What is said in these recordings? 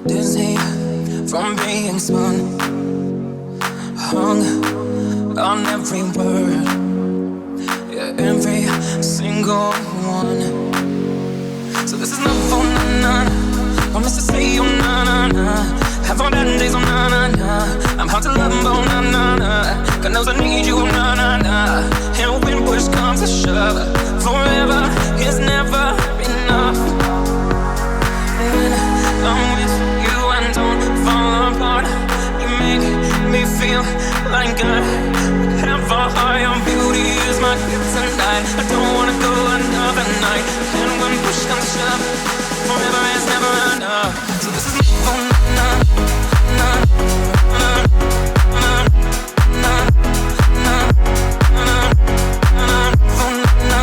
dizzy from being spun, hung on every word, yeah, every single one. So this is not for na-na, promise to say oh na-na-na. Have all bad days oh na-na-na. I'm hard to love oh na-na-na. God knows I need you oh na-na-na. And when push comes to shove, forever is never enough. When I'm with you and don't fall apart, you make me feel like I have a high on beauty is my gift tonight. I don't wanna go another night. And when push comes to shove, forever is never enough. So this is for na na na na na na na na for na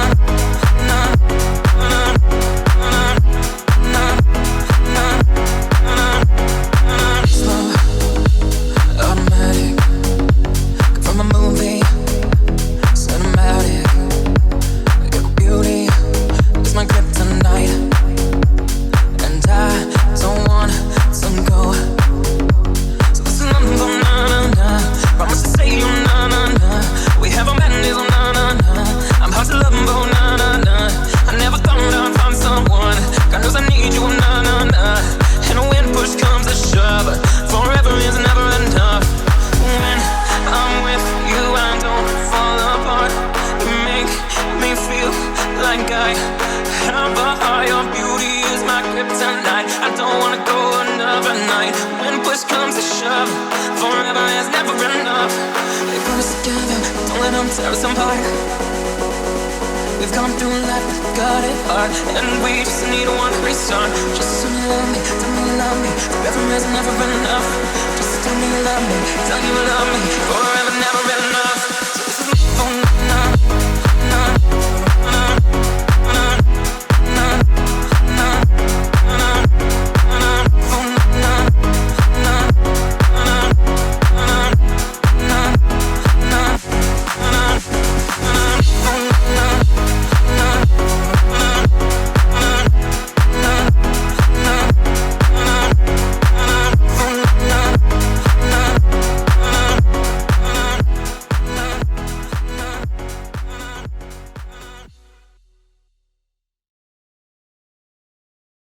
na na na na na. Slow, automatic, from a movie, cinematic. Your beauty is my kryptonite, and I don't want to go. So this is number na-na-na. Promise to say you na-na-na. We have a bad days, oh na-na-na. I'm hard to love, oh na-na-na. I never thought I'd find someone. God knows I need you, oh na-na-na. And when push comes to shove, forever is never enough. When I'm with you, I don't fall apart. You make me feel like I have a higher beauty is my kryptonite. I don't wanna go another night. When push comes to shove, forever is never enough. They put us together, don't let them tear us apart. We've come through life, we've got it hard, and we just need one restart. Just tell me you love me, tell me you love me. Forever is never enough. Just tell me you love me, tell me you love me. Forever never enough. So this is my phone.